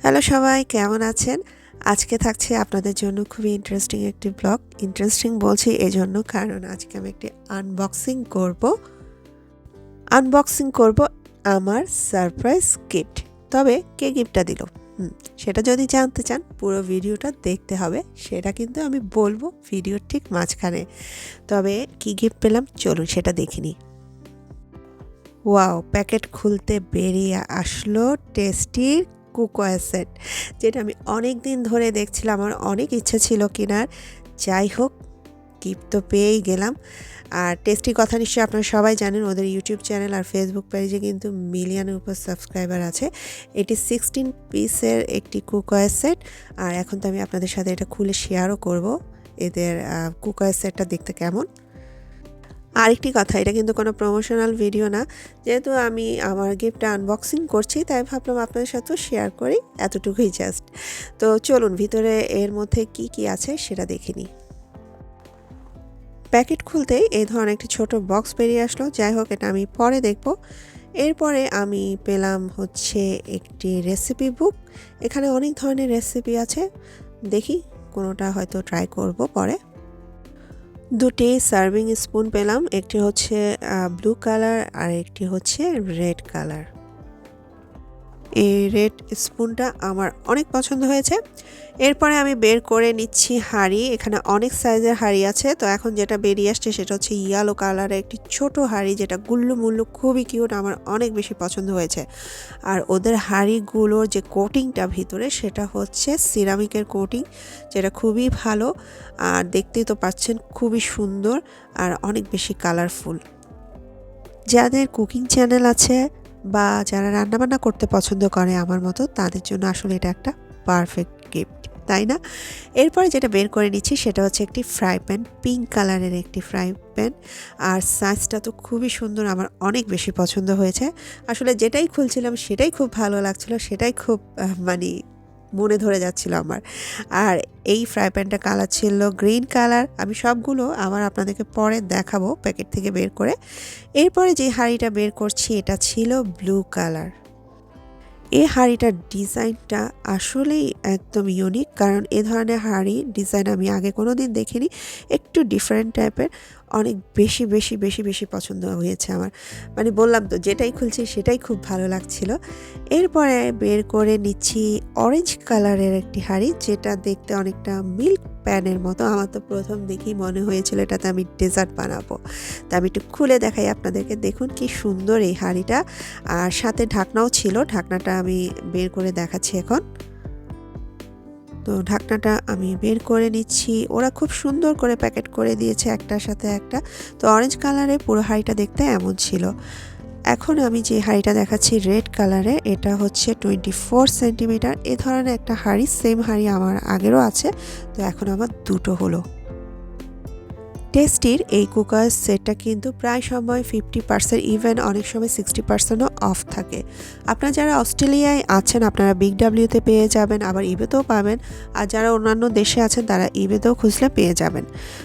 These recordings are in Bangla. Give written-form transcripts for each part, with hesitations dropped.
হ্যালো সবাই, কেমন আছেন? আজকে থাকছে আপনাদের জন্য খুবই ইন্টারেস্টিং একটি ব্লগ। ইন্টারেস্টিং বলছি এজন্য কারণ আজকে আমি একটি আনবক্সিং করব আমার সারপ্রাইজ গিফট। তবে কে গিফটটা দিল সেটা যদি জানতে চান পুরো ভিডিওটা দেখতে হবে। সেটা কিন্তু আমি বলবো ভিডিওর ঠিক মাঝখানে। তবে কি গিফট পেলাম চলুন সেটা দেখিনি। ওয়াও, প্যাকেট খুলতে বেরিয়ে আসলো টেস্টির কুকওয়্যার সেট, যেটা আমি অনেক দিন ধরে দেখছিলাম, আমার অনেক ইচ্ছে ছিল কেনার। যাই হোক, গিফট তো পেয়েই গেলাম। আর টেস্টির কথা নিশ্চয়ই আপনারা সবাই জানেন, ওদের ইউটিউব চ্যানেল আর ফেসবুক পেজে কিন্তু মিলিয়নের উপর সাবস্ক্রাইবার আছে। এটি 16 পিসের একটি কুকওয়্যার সেট। আর এখন তো আমি আপনাদের সাথে এটা খুলে শেয়ারও করব এদের কুকওয়্যার সেটটা দেখতে কেমন। আরেকটি কথা, এটা কিন্তু কোনো প্রমোশনাল ভিডিও না, যেহেতু আমি আমার গিফটটা আনবক্সিং করছি তাই ভাবলাম আপনাদের সাথেও শেয়ার করি, এতটুকুই জাস্ট। তো চলুন ভিতরে এর মধ্যে কি কি আছে সেটা দেখে নিই। প্যাকেট খুলতেই এই ধরনের একটি ছোট বক্স বেরিয়ে আসলো। যাই হোক, এটা আমি পরে দেখব। এরপরে আমি পেলাম হচ্ছে একটি রেসিপি বুক। এখানে অনেক ধরনের রেসিপি আছে, দেখি কোনোটা হয়তো ট্রাই করব পরে। দুটি সার্ভিং স্পুন পেলাম, একটি হচ্ছে ব্লু কালার আর একটি হচ্ছে রেড কালার। এই রেড স্পুনটা আমার অনেক পছন্দ হয়েছে। এরপরে আমি বের করে নিচ্ছি হাঁড়ি। এখানে অনেক সাইজের হাঁড়ি আছে, তো এখন যেটা বেরিয়ে আসছে সেটা হচ্ছে ইয়েলো কালারের একটি ছোট হাঁড়ি, যেটা গুল্লু মুল্লু খুবই কিউট, আমার অনেক বেশি পছন্দ হয়েছে। আর ওদের হাঁড়িগুলোর যে কোটিংটা ভিতরে সেটা হচ্ছে সিরামিকের কোটিং, যেটা খুবই ভালো। আর দেখতেই তো পাচ্ছেন খুবই সুন্দর আর অনেক বেশি কালারফুল। যাদের কুকিং চ্যানেল আছে বা যারা রান্নাবান্না করতে পছন্দ করে আমার মতো, তাদের জন্য আসলে এটা একটা পারফেক্ট গিফট, তাই না? এরপরে যেটা বের করে নিচ্ছি সেটা হচ্ছে একটি ফ্রাই প্যান, পিঙ্ক কালারের একটি ফ্রাই প্যান। আর সাইজটা তো খুবই সুন্দর, আমার অনেক বেশি পছন্দ হয়েছে। আসলে যেটাই খুলছিলাম সেটাই খুব ভালো লাগছিল, সেটাই খুব মানে মনে ধরে যাচ্ছিল আমার। আর এই ফ্রাই প্যানটা কালার ছিল গ্রিন কালার। আমি সবগুলো আবার আপনাদেরকে পরে দেখাবো প্যাকেট থেকে বের করে। এরপরে যে হাঁড়িটা বের করছি এটা ছিল ব্লু কালার। এই হাঁড়িটার ডিজাইনটা আসলেই একদম ইউনিক, কারণ এ ধরনের হাঁড়ি ডিজাইন আমি আগে কোনো দিন দেখিনি। একটু ডিফারেন্ট টাইপের, অনেক বেশি বেশি বেশি বেশি পছন্দ হয়েছে আমার। মানে বললাম তো, যেটাই খুলছি সেটাই খুব ভালো লাগছিল। এরপরে বের করে নিচ্ছি অরেঞ্জ কালারের একটি হাঁড়ি, যেটা দেখতে অনেকটা মিল্ক প্যানের মতো। আমার তো প্রথম দেখেই মনে হয়েছিল এটাতে আমি ডেজার্ট বানাবো। তা আমি একটু খুলে দেখাই আপনাদেরকে, দেখুন কি সুন্দর এই হাঁড়িটা। আর সাথে ঢাকনাও ছিল, ঢাকনাটা আমি বের করে দেখাচ্ছি এখন। তো ঢাকনাটা আমি বের করে নিচ্ছি। ওরা খুব সুন্দর করে প্যাকেট করে দিয়েছে একটার সাথে একটা। তো অরেঞ্জ কালারে পুরো হাঁড়িটা দেখতে এমন ছিল। এখন আমি যে হাঁড়িটা দেখাচ্ছি রেড কালারে, এটা হচ্ছে 24 সেন্টিমিটার। এ ধরনের একটা হাঁড়ি, সেম হাঁড়ি আমার আগেরও আছে, তো এখন আমার দুটো হলো। টেস্টির এই কুকার সেটটা কিন্তু প্রায় সময় 50%, ইভেন অনেক সময় 60%ও অফ থাকে। আপনারা যারা অস্ট্রেলিয়ায় আছেন আপনারা বিগ ডাব্লিউতে পেয়ে যাবেন, আবার ইবেতেও পাবেন। আর যারা অন্যান্য দেশে আছেন তারা ইবেতেও খুঁজলে পেয়ে যাবেন।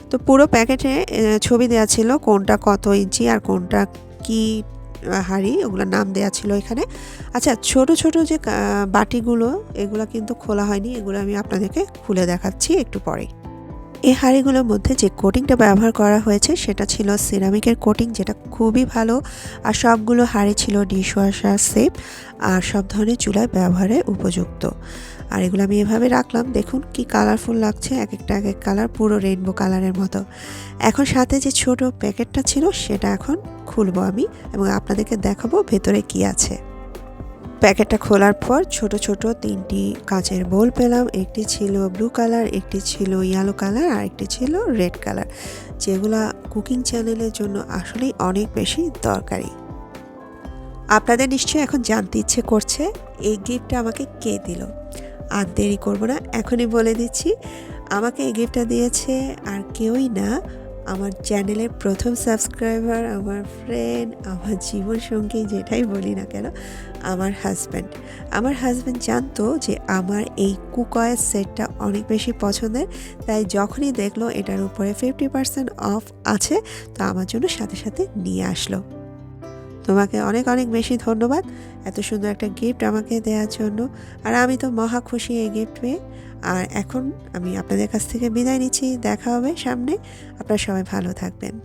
তো পুরো প্যাকেটে ছবি দেওয়া ছিল কোনটা কত ইঞ্চি আর কোনটা কি হাঁড়ি, ওগুলোর নাম দেওয়া ছিল এখানে। আচ্ছা, ছোট ছোট যে বাটিগুলো, এগুলো কিন্তু খোলা হয়নি, এগুলো আমি আপনাদেরকে খুলে দেখাচ্ছি একটু পরে। এই হাঁড়িগুলোর মধ্যে যে কোটিংটা ব্যবহার করা হয়েছে সেটা ছিল সিরামিকের কোটিং, যেটা খুবই ভালো। আর সবগুলো হাঁড়ি ছিল ডিশওয়াশার সেফ আর সব ধরনের চুলায় ব্যবহারের উপযুক্ত। আর এগুলো আমি এভাবে রাখলাম, দেখুন কি কালারফুল লাগছে, এক একটা এক এক কালার, পুরো রেইনবো কালারের মতো। এখন সাথে যে ছোট প্যাকেটটা ছিল সেটা এখন খুলবো আমি এবং আপনাদেরকে দেখাবো ভেতরে কি আছে। প্যাকেটটা খোলার পর ছোট ছোট 3টি কাঁচের বোল পেলাম। একটি ছিল ব্লু কালার, একটি ছিল ইয়েলো কালার আর একটি ছিল রেড কালার, যেগুলা কুকিং চ্যানেলের জন্য আসলেই অনেক বেশি দরকারি। আপনাদের নিশ্চয়ই এখন জানতে ইচ্ছে করছে এই গিফটটা আমাকে কে দিল। আর দেরি করব না, এখনই বলে দিচ্ছি। আমাকে এই গিফটটা দিয়েছে আর কেউই না, আমার চ্যানেলের প্রথম সাবস্ক্রাইবার, আমার ফ্রেন্ড, আমার জীবনসঙ্গী, যেটাই বলি না কেন, আমার হাজব্যান্ড। আমার হাজব্যান্ড জানতো যে আমার এই কুকওয়্যার সেটটা অনেক বেশি পছন্দের, তাই যখনই দেখলো এটার উপরে 50% অফ আছে, তো আমার জন্য সাথে সাথে নিয়ে আসলো। তো তোমাকে অনেক অনেক বেশি ধন্যবাদ এত সুন্দর একটা গিফট আমাকে দেওয়ার জন্য। আর আমি তো মহা খুশি এই গিফট পেয়ে। আর এখন আমি আপনাদের কাছ থেকে বিদায় নিচ্ছি, দেখা হবে সামনে। আপনারা সবাই ভালো থাকবেন।